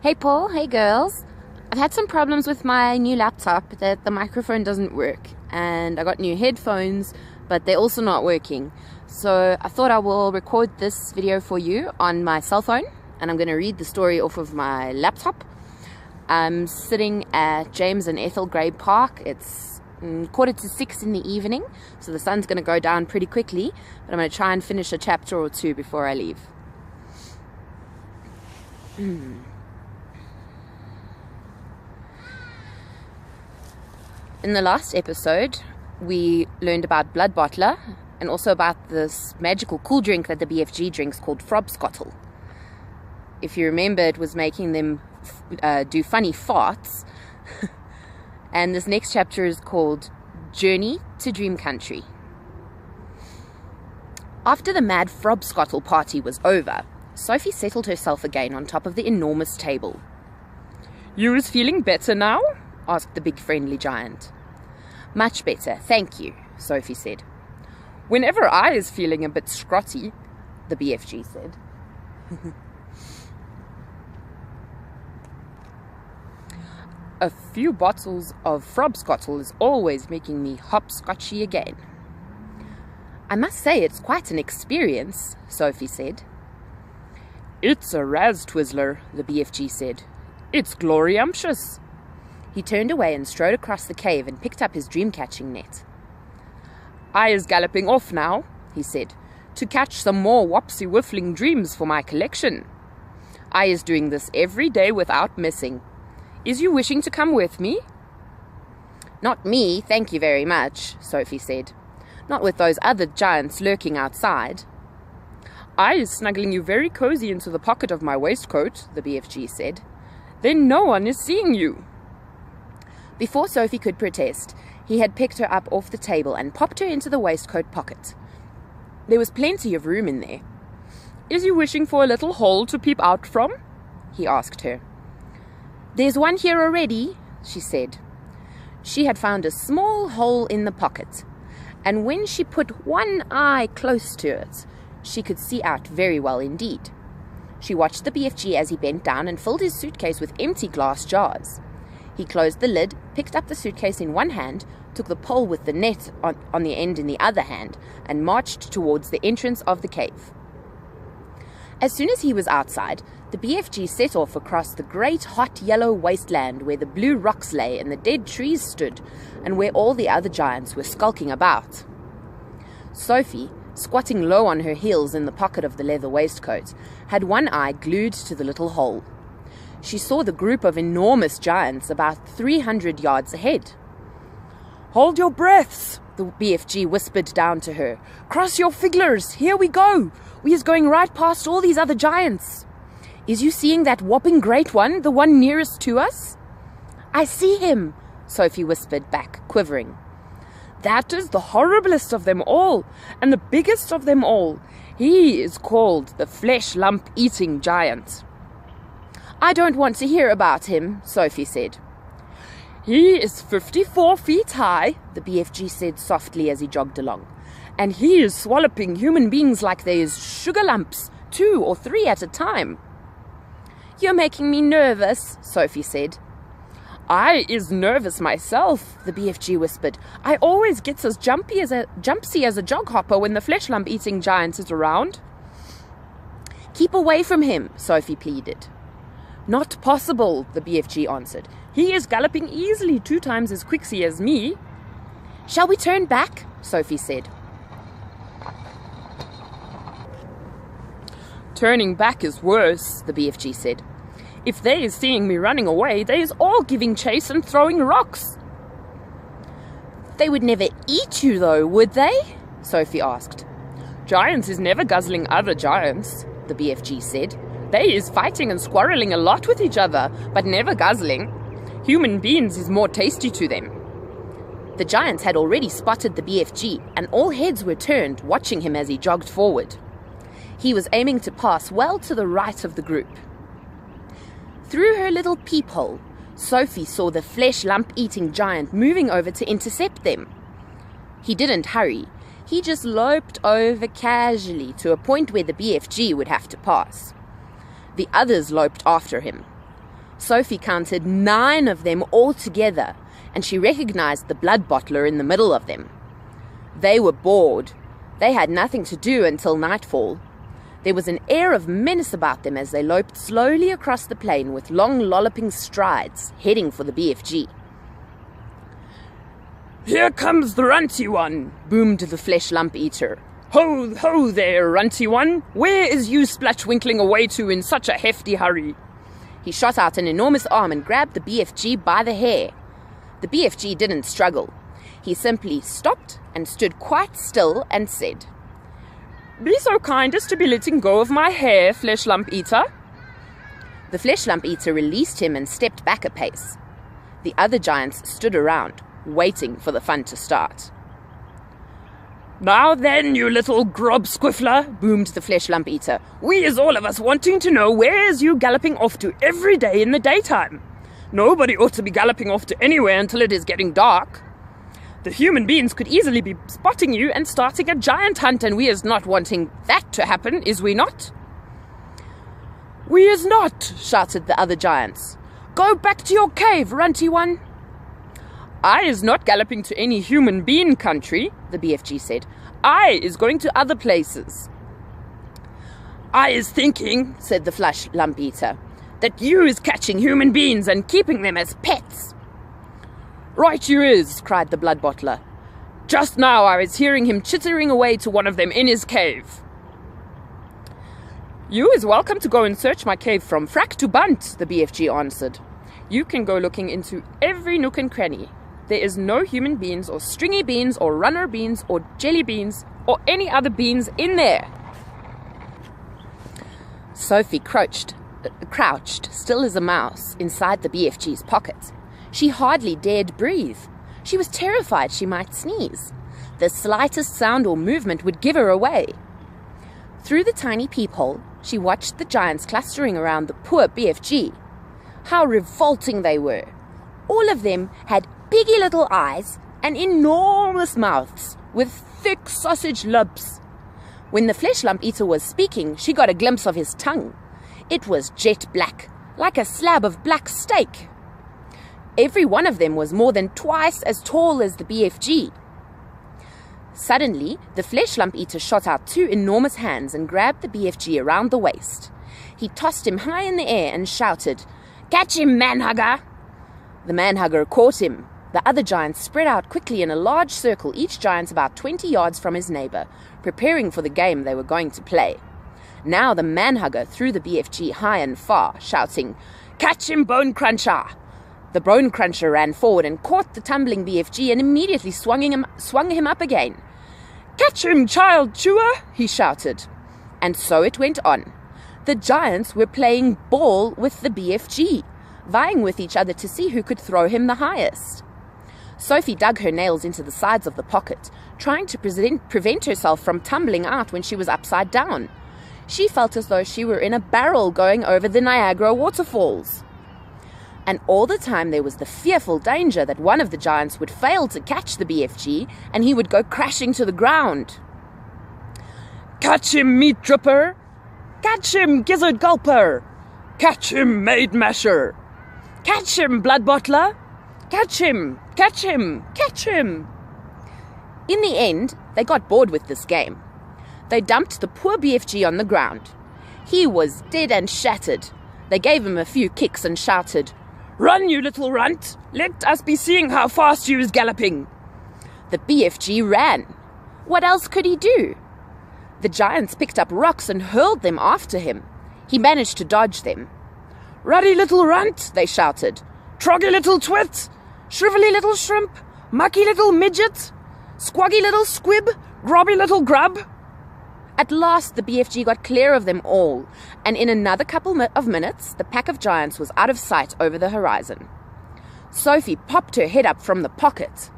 Hey Paul, hey girls. I've had some problems with my new laptop that the microphone doesn't work, and I got new headphones, but they're also not working. So I thought I will record this video for you on my cell phone, and I'm going to read the story off of my laptop. I'm sitting at James and Ethel Gray Park. It's 5:45 in the evening, so the sun's going to go down pretty quickly, but I'm going to try and finish a chapter or two before I leave. In the last episode, we learned about Blood Bottler and also about this magical cool drink that the BFG drinks called Frobskottel. If you remember, it was making them do funny farts. And this next chapter is called Journey to Dream Country. After the mad Frobskottel party was over, Sophie settled herself again on top of the enormous table. "You is feeling better now?" asked the big friendly giant. "Much better, thank you," Sophie said. "Whenever I is feeling a bit scrotty," the BFG said. "A few bottles of Frobskottel is always making me hopscotchy again." "I must say it's quite an experience," Sophie said. "It's a Raz-Twizzler," the BFG said. "It's gloriumptious." He turned away and strode across the cave and picked up his dream-catching net. "I is galloping off now," he said, "to catch some more wopsy-whiffling dreams for my collection. I is doing this every day without missing. Is you wishing to come with me?" "Not me, thank you very much," Sophie said. "Not with those other giants lurking outside." "I is snuggling you very cozy into the pocket of my waistcoat," the BFG said. "Then no one is seeing you." Before Sophie could protest, he had picked her up off the table and popped her into the waistcoat pocket. There was plenty of room in there. "Is you wishing for a little hole to peep out from?" he asked her. "There's one here already," she said. She had found a small hole in the pocket, and when she put one eye close to it, she could see out very well indeed. She watched the BFG as he bent down and filled his suitcase with empty glass jars. He closed the lid, picked up the suitcase in one hand, took the pole with the net on the end in the other hand, and marched towards the entrance of the cave. As soon as he was outside, the BFG set off across the great hot yellow wasteland where the blue rocks lay and the dead trees stood, and where all the other giants were skulking about. Sophie, squatting low on her heels in the pocket of the leather waistcoat, had one eye glued to the little hole. She saw the group of enormous giants about 300 yards ahead. "Hold your breaths," the BFG whispered down to her. "Cross your figglers, here we go. We is going right past all these other giants. Is you seeing that whopping great one, the one nearest to us?" "I see him," Sophie whispered back, quivering. "That is the horriblest of them all, and the biggest of them all. He is called the flesh lump eating giant." "I don't want to hear about him," Sophie said. "He is 54 feet high," the BFG said softly as he jogged along, "and he is swallowing human beings like they is sugar lumps, 2 or 3 at a time." "You're making me nervous," Sophie said. "I is nervous myself," the BFG whispered. "I always gets as jumpsy as a jog hopper when the flesh lump eating giant is around." "Keep away from him," Sophie pleaded. "Not possible," the BFG answered. "He is galloping easily 2 times as quickly as me." "Shall we turn back?" Sophie said. "Turning back is worse," the BFG said. "If they is seeing me running away, they is all giving chase and throwing rocks." "They would never eat you though, would they?" Sophie asked. "Giants is never guzzling other giants," the BFG said. "They is fighting and squarreling a lot with each other, but never guzzling. Human beings is more tasty to them." The giants had already spotted the BFG, and all heads were turned, watching him as he jogged forward. He was aiming to pass well to the right of the group. Through her little peephole, Sophie saw the flesh lump-eating giant moving over to intercept them. He didn't hurry. He just loped over casually to a point where the BFG would have to pass. The others loped after him. Sophie counted 9 of them all together, and she recognized the blood bottler in the middle of them. They were bored. They had nothing to do until nightfall. There was an air of menace about them as they loped slowly across the plain with long lolloping strides, heading for the BFG. "Here comes the runty one," boomed the flesh lump eater. "Ho, ho there, runty one! Where is you splatwinkling away to in such a hefty hurry?" He shot out an enormous arm and grabbed the BFG by the hair. The BFG didn't struggle. He simply stopped and stood quite still and said, "Be so kind as to be letting go of my hair, flesh lump eater." The flesh lump eater released him and stepped back a pace. The other giants stood around, waiting for the fun to start. "Now then, you little grob squiffler," boomed the flesh lump eater. "We is all of us wanting to know where is you galloping off to every day in the daytime. Nobody ought to be galloping off to anywhere until it is getting dark. The human beings could easily be spotting you and starting a giant hunt, and we is not wanting that to happen, is we not?" "We is not," shouted the other giants. "Go back to your cave, runty one." "I is not galloping to any human being country," the BFG said. "I is going to other places." "I is thinking," said the flesh lump eater, "that you is catching human beings and keeping them as pets." "Right you is," cried the blood bottler. "Just now I was hearing him chittering away to one of them in his cave." "You is welcome to go and search my cave from frack to bunt," the BFG answered. "You can go looking into every nook and cranny. There is no human beings or stringy beans or runner beans or jelly beans or any other beans in there." Sophie crouched, still as a mouse, inside the BFG's pocket. She hardly dared breathe. She was terrified she might sneeze. The slightest sound or movement would give her away. Through the tiny peephole, she watched the giants clustering around the poor BFG. How revolting they were! All of them had biggy little eyes and enormous mouths with thick sausage lips. When the flesh lump eater was speaking, she got a glimpse of his tongue. It was jet black, like a slab of black steak. Every one of them was more than twice as tall as the BFG. Suddenly, the flesh lump eater shot out 2 enormous hands and grabbed the BFG around the waist. He tossed him high in the air and shouted, "Catch him, manhugger!" The manhugger caught him. The other giants spread out quickly in a large circle, each giant about 20 yards from his neighbor, preparing for the game they were going to play. Now the manhugger threw the BFG high and far, shouting, "Catch him, bone cruncher!" The bone cruncher ran forward and caught the tumbling BFG and immediately swung him up again. "Catch him, child chewer!" he shouted. And so it went on. The giants were playing ball with the BFG, vying with each other to see who could throw him the highest. Sophie dug her nails into the sides of the pocket, trying to prevent herself from tumbling out when she was upside down. She felt as though she were in a barrel going over the Niagara waterfalls. And all the time there was the fearful danger that one of the giants would fail to catch the BFG and he would go crashing to the ground. "Catch him, meat dripper! Catch him, gizzard gulper! Catch him, maid masher! Catch him, blood bottler! Catch him! Catch him! Catch him!" In the end, they got bored with this game. They dumped the poor BFG on the ground. He was dead and shattered. They gave him a few kicks and shouted, "Run, you little runt! Let us be seeing how fast you is galloping!" The BFG ran. What else could he do? The giants picked up rocks and hurled them after him. He managed to dodge them. "Ruddy little runt!" they shouted. "Troggy little twit! Shrivelly little shrimp! Mucky little midget! Squoggy little squib! Grobby little grub!" At last the BFG got clear of them all, and in another couple of minutes the pack of giants was out of sight over the horizon. Sophie popped her head up from the pocket.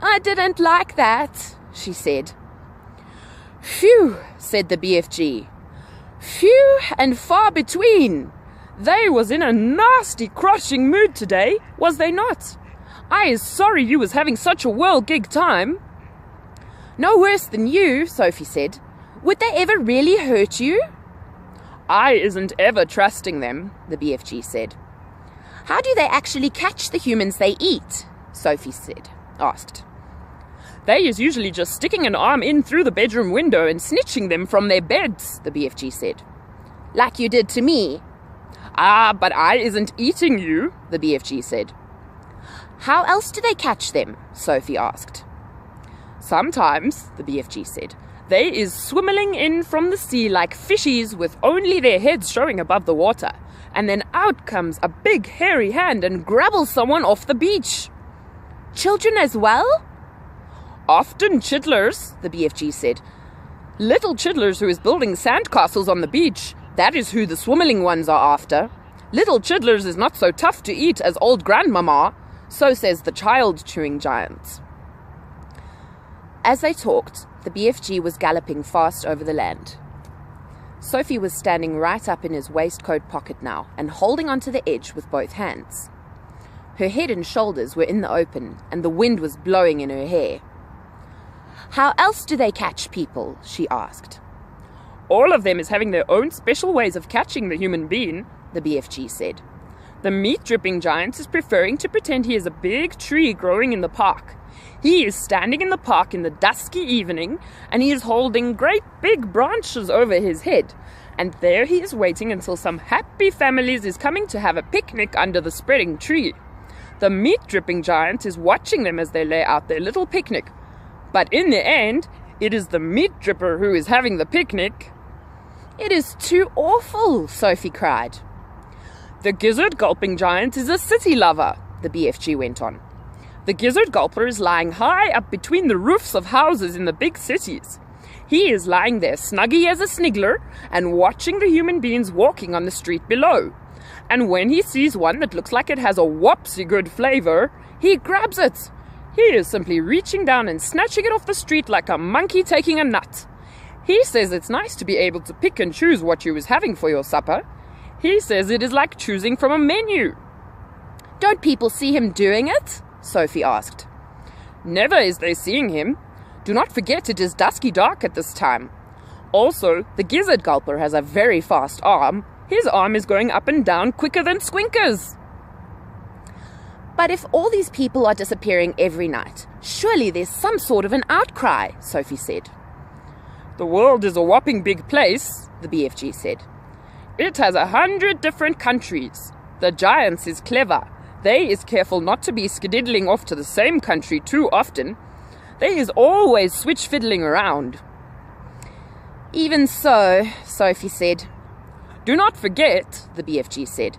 "I didn't like that," she said. "Phew," said the BFG. "Few and far between. They was in a nasty crushing mood today, was they not? I is sorry you was having such a whirl-gig time." "No worse than you," Sophie said. "Would they ever really hurt you?" "I isn't ever trusting them," the BFG said. How do they actually catch the humans they eat? Sophie asked. They is usually just sticking an arm in through the bedroom window and snitching them from their beds, the BFG said. Like you did to me. Ah, but I isn't eating you, the BFG said. How else do they catch them? Sophie asked. Sometimes, the BFG said, they is swimming in from the sea like fishies with only their heads showing above the water, and then out comes a big hairy hand and grabbles someone off the beach. Children as well? Often chidlers, the BFG said. Little chidlers who is building sandcastles on the beach. That is who the swimming ones are after. Little chidlers is not so tough to eat as old grandmama, so says the child-chewing giant. As they talked, the BFG was galloping fast over the land. Sophie was standing right up in his waistcoat pocket now and holding onto the edge with both hands. Her head and shoulders were in the open and the wind was blowing in her hair. How else do they catch people? She asked. All of them is having their own special ways of catching the human being, the BFG said. The meat-dripping giant is preferring to pretend he is a big tree growing in the park. He is standing in the park in the dusky evening, and he is holding great big branches over his head. And there he is waiting until some happy families is coming to have a picnic under the spreading tree. The meat-dripping giant is watching them as they lay out their little picnic. But in the end, it is the meat dripper who is having the picnic. It is too awful, Sophie cried. The gizzard-gulping giant is a city lover, the BFG went on. The gizzard-gulper is lying high up between the roofs of houses in the big cities. He is lying there snuggy as a sniggler and watching the human beings walking on the street below. And when he sees one that looks like it has a whoopsie good flavor, he grabs it. He is simply reaching down and snatching it off the street like a monkey taking a nut. He says it's nice to be able to pick and choose what you is having for your supper. He says it is like choosing from a menu. Don't people see him doing it? Sophie asked. Never is they seeing him. Do not forget it is dusky dark at this time. Also, the gizzard gulper has a very fast arm. His arm is going up and down quicker than Squinkers. But if all these people are disappearing every night, surely there's some sort of an outcry, Sophie said. The world is a whopping big place, the BFG said. It has 100 different countries. The giants is clever. They is careful not to be skedaddling off to the same country too often. They is always switch fiddling around. Even so, Sophie said. Do not forget, the BFG said,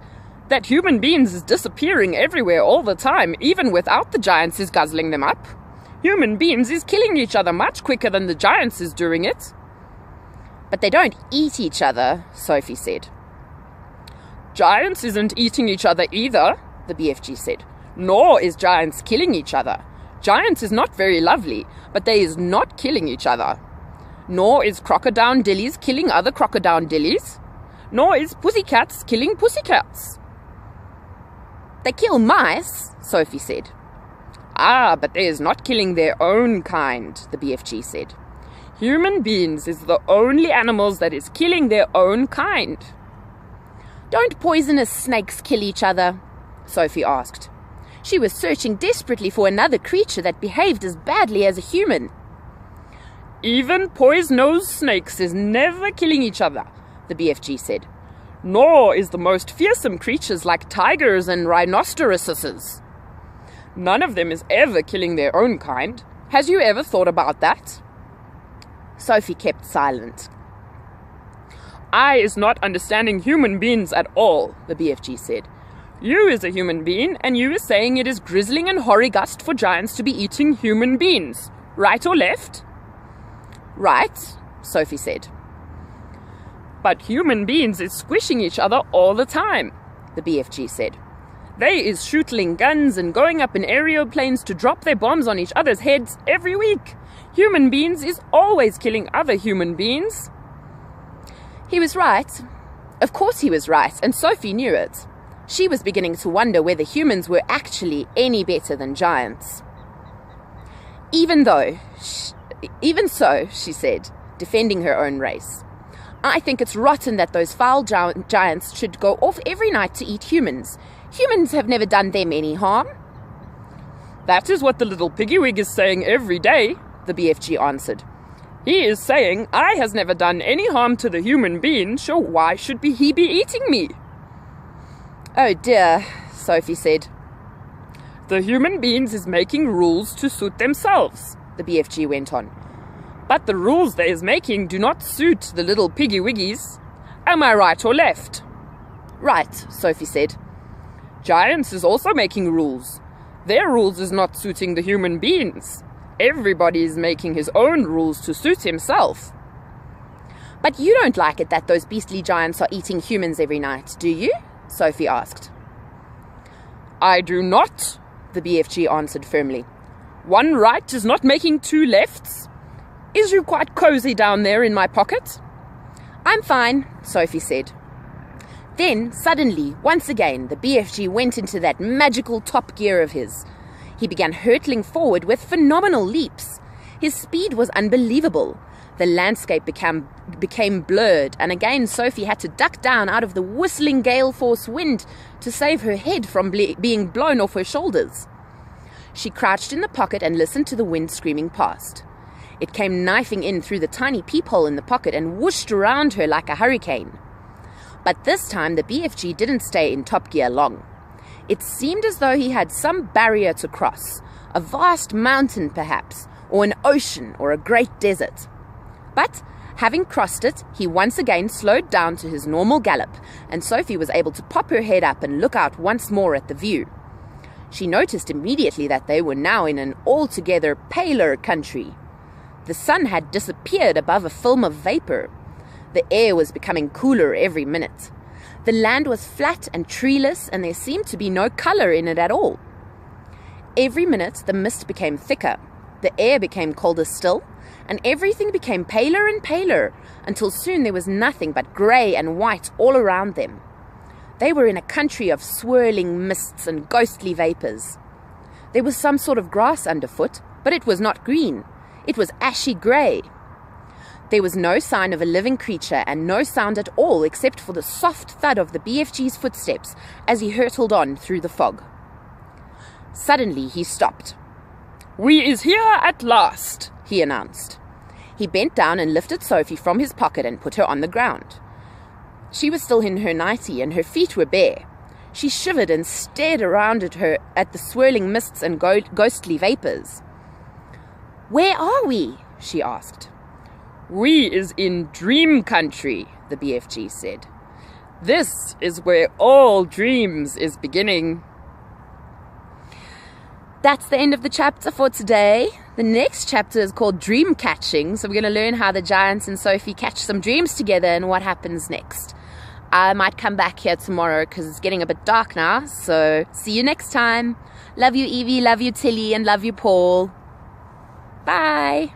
that human beings is disappearing everywhere all the time, even without the giants is guzzling them up. Human beings is killing each other much quicker than the giants is doing it. But they don't eat each other, Sophie said. Giants isn't eating each other either, the BFG said. Nor is giants killing each other. Giants is not very lovely, but they is not killing each other. Nor is crocodile dillies killing other crocodile dillies. Nor is pussycats killing pussycats. They kill mice, Sophie said. Ah, but they is not killing their own kind, the BFG said. Human beings is the only animals that is killing their own kind. Don't poisonous snakes kill each other? Sophie asked. She was searching desperately for another creature that behaved as badly as a human. Even poisonous snakes is never killing each other, the BFG said. Nor is the most fearsome creatures like tigers and rhinoceroses. None of them is ever killing their own kind. Has you ever thought about that? Sophie kept silent. I is not understanding human beings at all, the BFG said. You is a human being, and you is saying it is grizzling and horrigust for giants to be eating human beings. Right or left? Right, Sophie said. But human beings is squishing each other all the time, the BFG said. They is shooting guns and going up in aeroplanes to drop their bombs on each other's heads every week. Human beings is always killing other human beings. He was right. Of course he was right, and Sophie knew it. She was beginning to wonder whether humans were actually any better than giants. Even so, she said, defending her own race. I think it's rotten that those foul giants should go off every night to eat humans. Humans have never done them any harm." "That is what the little piggywig is saying every day," the BFG answered. "He is saying I has never done any harm to the human being, so why should he be eating me?" "Oh dear," Sophie said. "The human beings is making rules to suit themselves," the BFG went on. "But the rules they is making do not suit the little piggywiggies. Am I right or left?" "Right," Sophie said. "Giants is also making rules. Their rules is not suiting the human beings. Everybody is making his own rules to suit himself." "But you don't like it that those beastly giants are eating humans every night, do you?" Sophie asked. "I do not," the BFG answered firmly. "One right is not making two lefts. Is you quite cozy down there in my pocket?" "I'm fine," Sophie said. Then, suddenly, once again, the BFG went into that magical top gear of his. He began hurtling forward with phenomenal leaps. His speed was unbelievable. The landscape became blurred, and again Sophie had to duck down out of the whistling gale force wind to save her head from being blown off her shoulders. She crouched in the pocket and listened to the wind screaming past. It came knifing in through the tiny peephole in the pocket and whooshed around her like a hurricane. But this time the BFG didn't stay in top gear long. It seemed as though he had some barrier to cross, a vast mountain perhaps, or an ocean or a great desert. But having crossed it, he once again slowed down to his normal gallop, and Sophie was able to pop her head up and look out once more at the view. She noticed immediately that they were now in an altogether paler country. The sun had disappeared above a film of vapor. The air was becoming cooler every minute. The land was flat and treeless, and there seemed to be no color in it at all. Every minute the mist became thicker, the air became colder still, and everything became paler and paler, until soon there was nothing but grey and white all around them. They were in a country of swirling mists and ghostly vapors. There was some sort of grass underfoot, but it was not green. It was ashy grey. There was no sign of a living creature and no sound at all except for the soft thud of the BFG's footsteps as he hurtled on through the fog. Suddenly he stopped. "We is here at last," he announced. He bent down and lifted Sophie from his pocket and put her on the ground. She was still in her nightie and her feet were bare. She shivered and stared around at the swirling mists and ghostly vapors. "Where are we?" she asked. "We is in dream country," the BFG said. "This is where all dreams is beginning." That's the end of the chapter for today. The next chapter is called Dream Catching, so we're going to learn how the giants and Sophie catch some dreams together and what happens next. I might come back here tomorrow because it's getting a bit dark now, so see you next time. Love you, Evie, love you, Tilly, and love you, Paul. Bye.